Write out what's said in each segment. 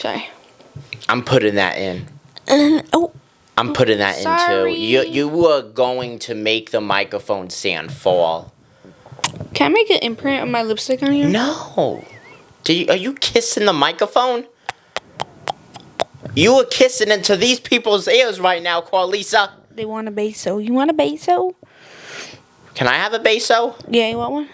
Sorry. I'm putting that in. I'm putting that sorry. in too. You were going to make the microphone stand fall. Can I make an imprint of my lipstick on here? No. Are you kissing the microphone? You are kissing into these people's ears right now, Carlisa. They want a beso. You want a beso? Can I have a beso? Yeah, you want one?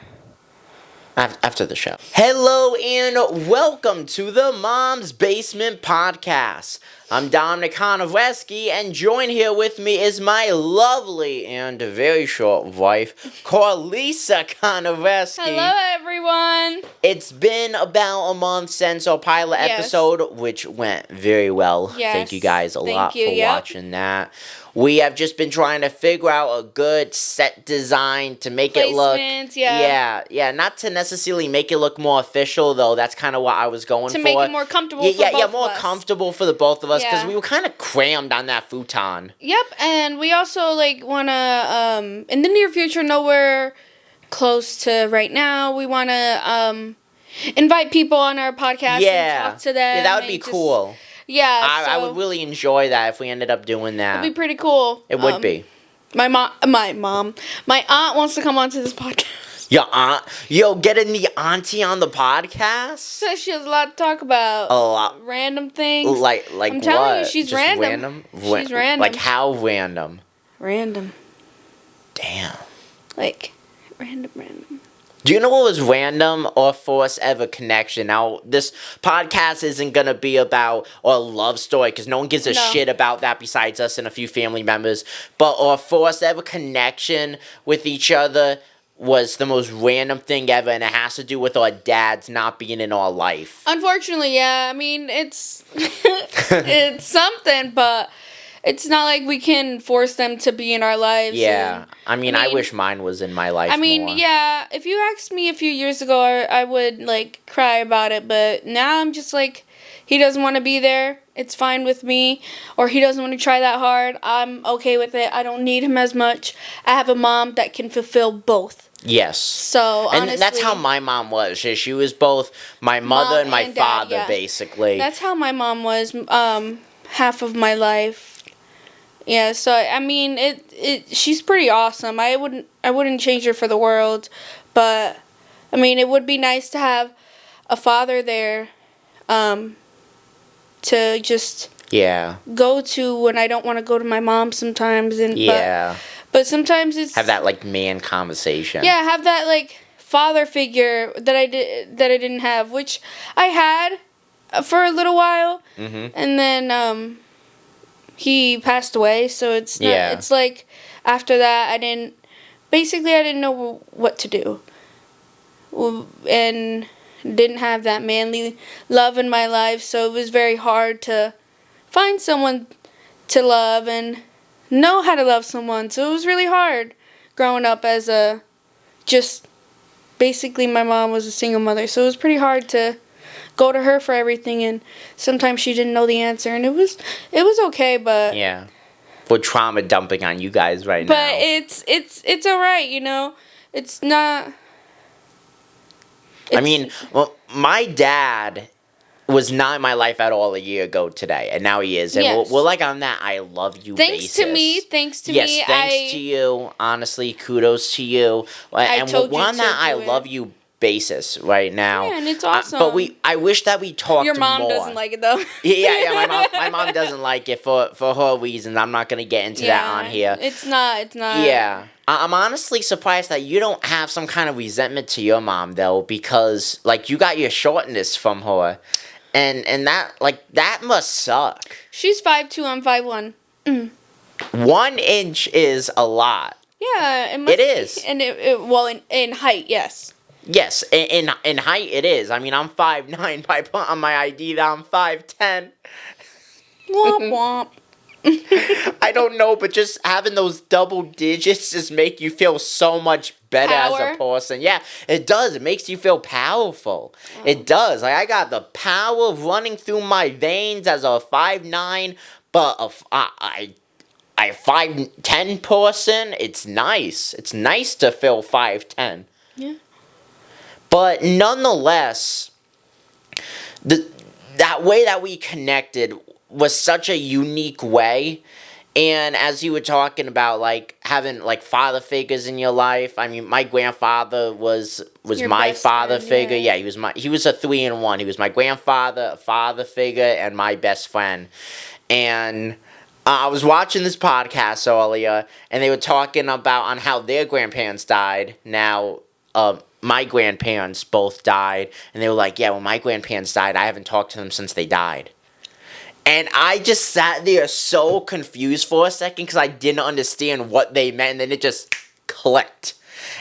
After the show. Hello and welcome to the Mom's Basement Podcast. I'm Dominic Konoveski, and joined here with me is my lovely and very short wife, Carlisa Konoveski. Hello, everyone. It's been about a month since our pilot episode, which went very well. Yes. Thank you guys a lot for watching that. We have just been trying to figure out a good set design to make it look... Yeah, not to necessarily make it look more official, though. That's kind of what I was going for. To make it more comfortable for both of us. Yeah, more comfortable for the both of us, because we were kind of crammed on that futon. Yep, and we also, want to, in the near future, nowhere close to right now, we want to, invite people on our podcast and talk to them. Yeah, that would be cool. Yeah, I would really enjoy that if we ended up doing that. It'd be pretty cool. It would be. My aunt wants to come onto this podcast. Your aunt? Yo, getting the auntie on the podcast? Says she has a lot to talk about. A lot. Random things. Like I'm telling what? you, she's Just random. She's random. Like how random? Random. Damn. Like, random. Do you know what was random or first ever connection? Now, this podcast isn't going to be about a love story, because no one gives a shit about that besides us and a few family members. But our first ever connection with each other was the most random thing ever, and it has to do with our dads not being in our life. Unfortunately, yeah. I mean, it's it's something, but it's not like we can force them to be in our lives. Yeah. I mean, I wish mine was in my life more. Yeah. If you asked me a few years ago, I would, cry about it. But now I'm just he doesn't want to be there. It's fine with me. Or he doesn't want to try that hard. I'm okay with it. I don't need him as much. I have a mom that can fulfill both. Yes. So, honestly, and that's how my mom was. She was both my mother and my father, basically. That's how my mom was half of my life. Yeah, so I mean, she's pretty awesome. I wouldn't change her for the world, but I mean, it would be nice to have a father there, to just go to when I don't want to go to my mom sometimes, and but sometimes it's have that man conversation. Yeah, have that father figure that I didn't have, which I had for a little while, and then he passed away, so it's not, it's after that I didn't know what to do, and didn't have that manly love in my life, so it was very hard to find someone to love and know how to love someone. So it was really hard growing up as basically my mom was a single mother, so it was pretty hard to go to her for everything, and sometimes she didn't know the answer, and it was okay, but we're trauma dumping on you guys right now. But it's all right, It's not. I mean, well, my dad was not in my life at all a year ago today, and now he is, and we're on that I love you basis. Thanks to me. Yes, thanks to you. Honestly, kudos to you. And we're on that I love you basis right now. Yeah, and it's awesome. But I wish that we talked more. Your mom doesn't like it, though. My mom doesn't like it for her reasons. I'm not going to get into that on here. It's not. Yeah. I'm honestly surprised that you don't have some kind of resentment to your mom, though, because, you got your shortness from her. And that, that must suck. She's 5'2", I'm 5'1". 1 inch is a lot. Yeah, it is. And in height, yes. Yes, in height it is. I mean, I'm 5'9", but I put on my ID that I'm 5'10". Womp womp. I don't know, but just having those double digits just make you feel so much better as a person. Yeah, it does. It makes you feel powerful. Oh. It does. I got the power running through my veins as a 5'9", but a 5'10" person. It's nice. It's nice to feel 5'10". Yeah. But nonetheless, that way that we connected was such a unique way. And as you were talking about, like, having, like, father figures in your life, I mean, my grandfather was Your my best father friend, figure. yeah. Yeah, he was a 3-in-1. He was my grandfather, a father figure, and my best friend. And I was watching this podcast earlier, and they were talking about on how their grandparents died. Now, my grandparents both died, and they were like, yeah, when my grandparents died, I haven't talked to them since they died. And I just sat there so confused for a second because I didn't understand what they meant, and then it just clicked.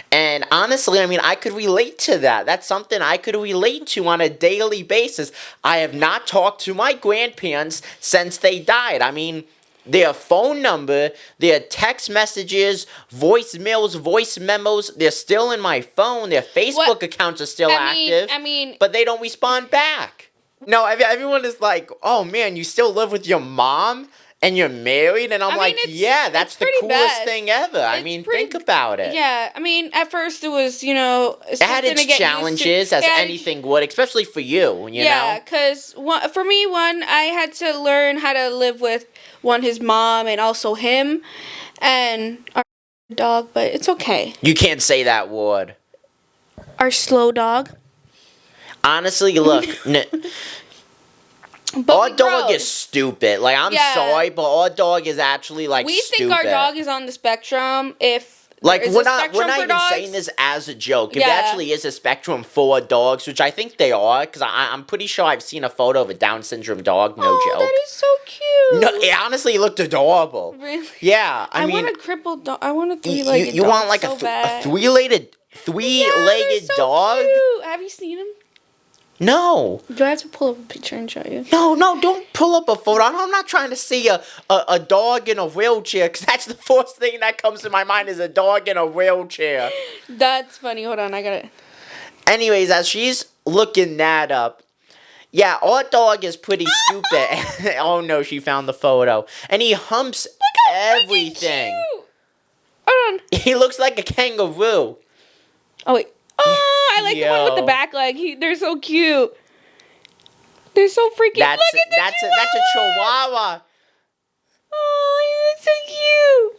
And honestly, I mean, I could relate to that. That's something I could relate to on a daily basis. I have not talked to my grandparents since they died. I mean, their phone number, their text messages, voicemails, voice memos, they're still in my phone. Their Facebook accounts are still active. But they don't respond back. No, everyone is like, oh man, you still live with your mom and you're married? And I'm like, yeah, that's the coolest thing ever. I mean, think about it. Yeah, I mean, at first it was, it had its challenges, as anything would, especially for you, you know? Yeah, because for me, I had to learn how to live with, his mom and also him and our dog, but it's okay. You can't say that word. Our slow dog. Honestly, look, our dog is stupid. Like, I'm sorry, but our dog is actually, like, we stupid. think our dog is on the spectrum. Like, we're not even saying this as a joke. It actually is a spectrum for dogs, which I think they are, because I'm pretty sure I've seen a photo of a Down syndrome dog, no joke. That is so cute. No, it honestly looked adorable. Really? Yeah, I mean... want a crippled dog. I want a three-legged dog. You want, like, a three-legged dog? Cute. Have you seen him? No. Do I have to pull up a picture and show you? No, don't pull up a photo. I'm not trying to see a dog in a wheelchair, because that's the first thing that comes to my mind is a dog in a wheelchair. That's funny. Hold on, I got it. Anyways, as she's looking that up, yeah, our dog is pretty stupid. Oh no, she found the photo. And he humps everything. Cute. Hold on. He looks like a kangaroo. Oh, wait. Oh, I like the one with the back leg. They're so cute. They're so freaking. Look at that's a chihuahua. Oh, he's so cute.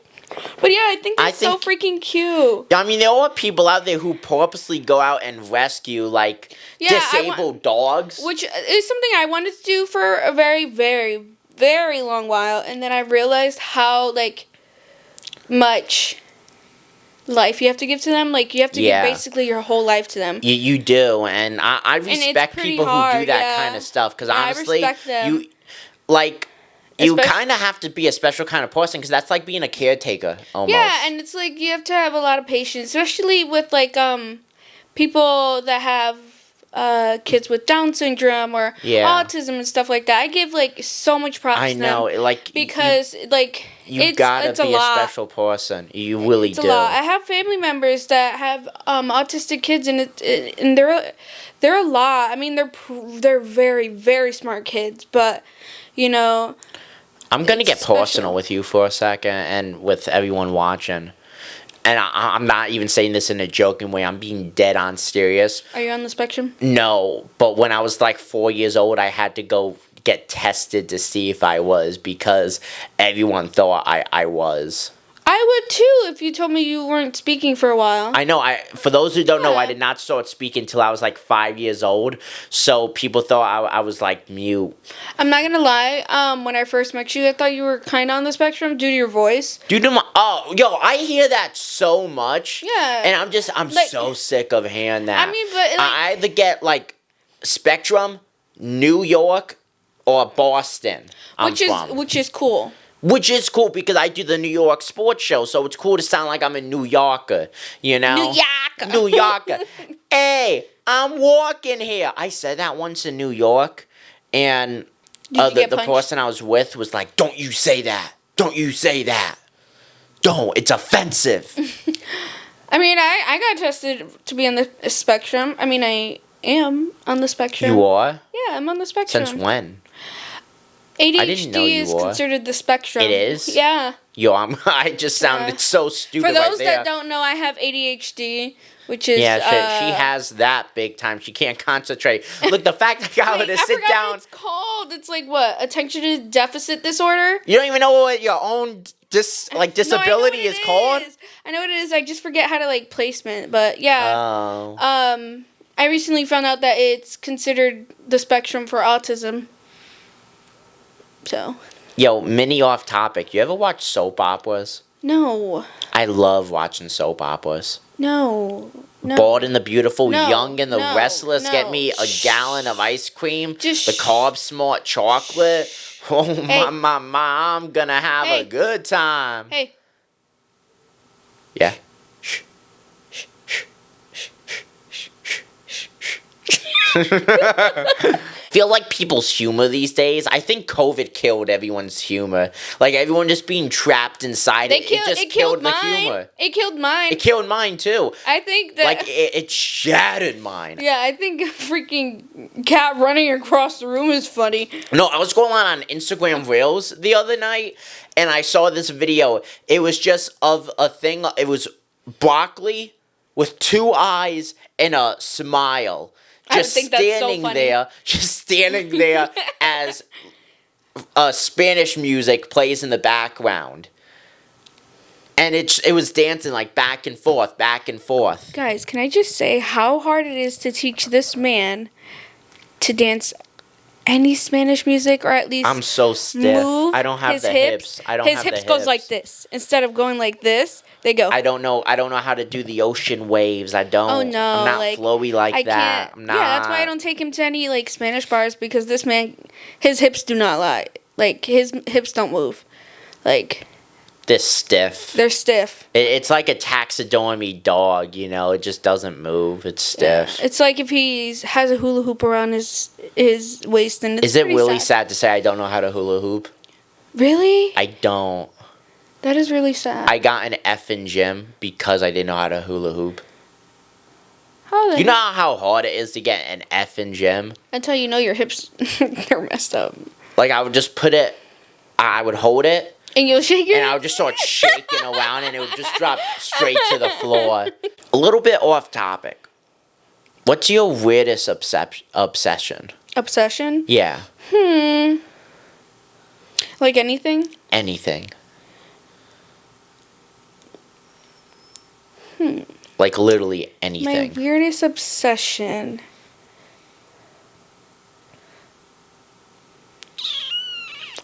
But yeah, I think they're so freaking cute. I mean, there are people out there who purposely go out and rescue, like, disabled dogs. Which is something I wanted to do for a very, very, very long while. And then I realized how, like, much life you have to give to them. Like, you have to give basically your whole life to them. You do, and I respect people who do that kind of stuff, because honestly, you kind of have to be a special kind of person, because that's like being a caretaker almost. Yeah, and it's like you have to have a lot of patience, especially with like people that have kids with Down syndrome or autism and stuff like that. I give like so much props to them. I know, like, because you gotta be a special person. You really do. A lot. I have family members that have autistic kids, and they're a lot. I mean, they're very, very smart kids, but you know. I'm gonna get personal with you for a second, and with everyone watching. And I'm not even saying this in a joking way. I'm being dead on serious. Are you on the spectrum? No, but when I was like 4 years old, I had to go get tested to see if I was, because everyone thought I was. I would too if you told me you weren't speaking for a while. I know. For those who don't know, I did not start speaking until I was like 5 years old. So people thought I was like mute. I'm not gonna lie. When I first met you, I thought you were kind of on the spectrum due to your voice. Due to my I hear that so much. Yeah. And I'm like, so sick of hearing that. I mean, but like, I either get like Spectrum, New York, or Boston. Which is cool. Which is cool, because I do the New York sports show, so it's cool to sound like I'm a New Yorker, you know? New Yorker. Hey, I'm walking here. I said that once in New York, and the person I was with was like, don't you say that. Don't you say that. Don't. It's offensive. I mean, I got tested to be on the spectrum. I mean, I am on the spectrum. You are? Yeah, I'm on the spectrum. Since when? ADHD is considered the spectrum. It is? Yeah. Yo, I just sounded so stupid For those right there. that don't know, I have ADHD, which is she has that big time. She can't concentrate. Look, the fact I got her to sit down. What it's called. It's like what? Attention deficit disorder. You don't even know what your own disability is called. I know what it is. I just forget how to like placement, but yeah. Oh. I recently found out that it's considered the spectrum for autism. So. Yo, mini off topic. You ever watch soap operas? No. I love watching soap operas. No. Bold and the Beautiful, Young and the Restless. Get me a gallon of ice cream. The carb smart chocolate. Oh, my, I'm gonna have a good time. Hey. Yeah. Feel like people's humor these days. I think COVID killed everyone's humor. Like everyone just being trapped inside it just killed the humor. It killed mine. It killed mine too. I think that like it shattered mine. Yeah, I think a freaking cat running across the room is funny. No, I was going on Instagram Reels the other night and I saw this video. It was just of a thing. It was broccoli with 2 eyes and a smile. Just standing there as Spanish music plays in the background. And it was dancing like back and forth. Guys, can I just say how hard it is to teach this man to dance any Spanish music, or at least I'm so stiff. I don't have the hips. His hips goes like this. Instead of going like this, they go. I don't know how to do the ocean waves. I don't. Oh no. I'm not flowy like that. I'm not. Yeah, that's why I don't take him to any like Spanish bars, because this man, his hips do not lie. Like his hips don't move. Like they're stiff. They're stiff. It's like a taxidermy dog, you know. It just doesn't move. It's stiff. Yeah. It's like if he has a hula hoop around his waist, and is it really sad to say I don't know how to hula hoop? Really? I don't. That is really sad. I got an F in gym because I didn't know how to hula hoop. How you know how hard it is to get an F in gym? Until you know your hips are messed up. Like I would just put it, I would hold it. And you'll shake it? And I would just start shaking around and it would just drop straight to the floor. A little bit off topic. What's your weirdest obsession? Obsession? Yeah. Like anything? Anything. Like literally anything. My weirdest obsession.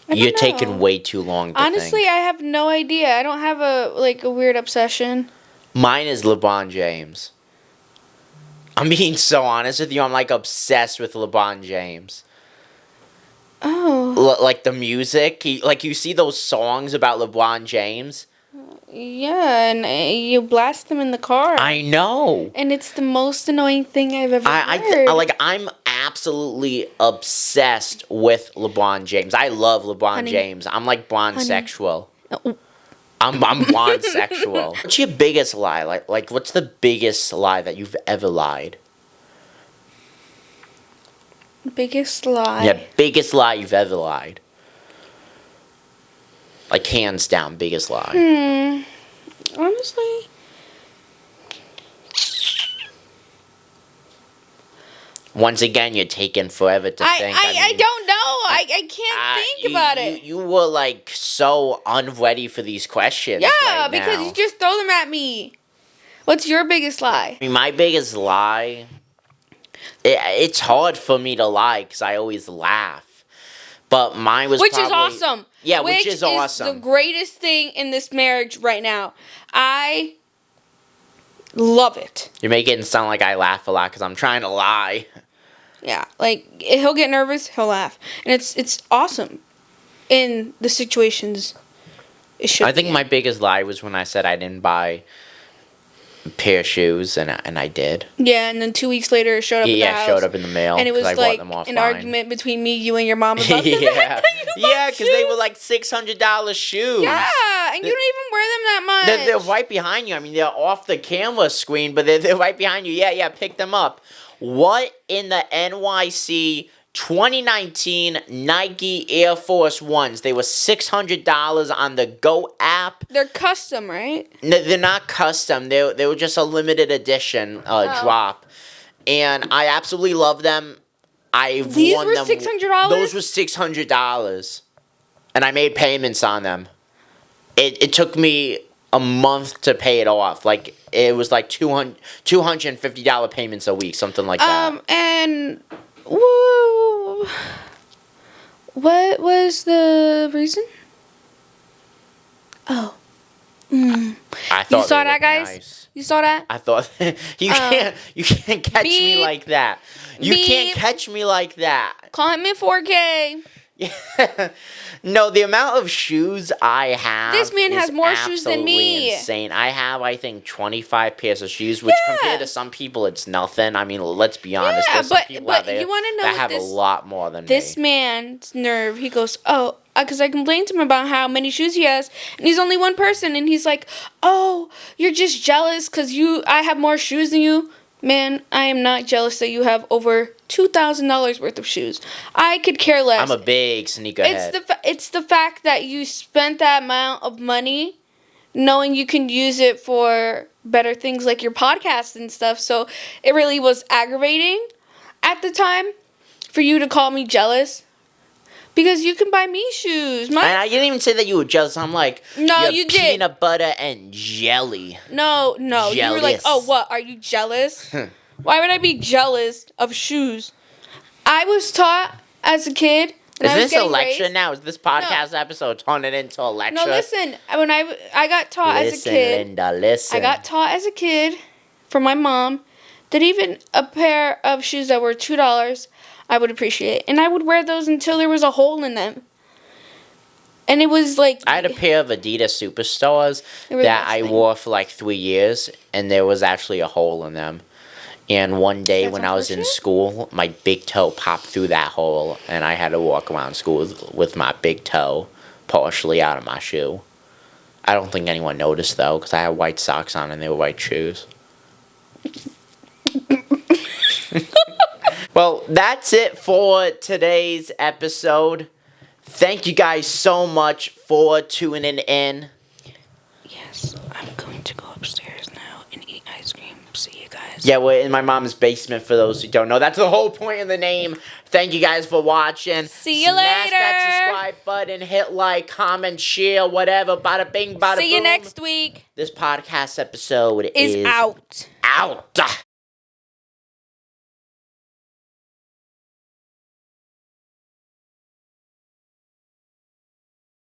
You're taking way too long to Honestly, think. I have no idea. I don't have a weird obsession. Mine is LeBron James. I'm being so honest with you. I'm like obsessed with LeBron James. Oh. Like the music. You see those songs about LeBron James? Yeah, and you blast them in the car. I know. And it's the most annoying thing I've ever heard. I'm absolutely obsessed with LeBron James. I love LeBron James. I'm like Bron-sexual. I'm Bron-sexual. What's your biggest lie? Like what's the biggest lie that you've ever lied? Biggest lie? Yeah, biggest lie you've ever lied. Like hands down, biggest lie. Honestly, once again, you're taking forever to think. I don't know. I can't think about it. You were like so unready for these questions. Yeah, because you just throw them at me. What's your biggest lie? I mean, my biggest lie. It's hard for me to lie because I always laugh. But mine was is awesome. Yeah, which is awesome. The greatest thing in this marriage right now. I love it. You're making it sound like I laugh a lot because I'm trying to lie. Yeah, like he'll get nervous, he'll laugh, and it's awesome. In the situations, it should. I think my biggest lie was when I said I didn't buy a pair of shoes, and I did. Yeah, and then 2 weeks later, it showed up. Yeah, showed up in the mail. And it was like an argument between me, you, and your mom about yeah, because they were like $600 shoes. Yeah, and you don't even wear them that much. They're right behind you. I mean, they're off the camera screen, but they're right behind you. Yeah, pick them up. What in the NYC 2019 Nike Air Force Ones. They were $600 on the Go app. They're custom, right? No, they're not custom. They were just a limited edition drop. And I absolutely love them. These were $600? Those were $600. And I made payments on them. It took me a month to pay it off. Like, it was like $250 payments a week, something like that. And woo, what was the reason? Oh. I thought you saw that, guys? Nice. You saw that? I thought you can't catch me like that. You can't catch me like that. Call him in 4K. Yeah. No, the amount of shoes I have. This man has more shoes than me. Insane. I have, I think, 25 pairs of shoes, which compared to some people, it's nothing. I mean, let's be honest. There's some people out there that have a lot more than me. This man's nerve. He goes, oh, because I complained to him about how many shoes he has, and he's only one person, and he's like, oh, you're just jealous because I have more shoes than you. Man, I am not jealous that you have over $2,000 worth of shoes. I could care less. I'm a big sneakerhead. It's the fact that you spent that amount of money knowing you can use it for better things like your podcast and stuff. So it really was aggravating at the time for you to call me jealous. Because you can buy me shoes. And I didn't even say that you were jealous. I'm like, no, you did. Peanut butter and jelly. No. Jealous. You were like, oh, what? Are you jealous? Why would I be jealous of shoes? I was taught as a kid. Is this a lecture now? Is this podcast episode turning into a lecture? No, listen. When I got taught as a kid. Linda, listen. I got taught as a kid from my mom that even a pair of shoes that were $2, I would appreciate. And I would wear those until there was a hole in them. And it was like... I had a pair of Adidas Superstars that I wore for like 3 years, and there was actually a hole in them. And one day when I was in school, my big toe popped through that hole, and I had to walk around school with my big toe partially out of my shoe. I don't think anyone noticed, though, because I had white socks on and they were white shoes. Well, that's it for today's episode. Thank you guys so much for tuning in. Yes, I'm going to go upstairs now and eat ice cream. See you guys. Yeah, we're in my mom's basement, for those who don't know. That's the whole point of the name. Thank you guys for watching. See you later. Smash that subscribe button, hit like, comment, share, whatever. Bada bing, bada boom. See you next week. This podcast episode is out. Out.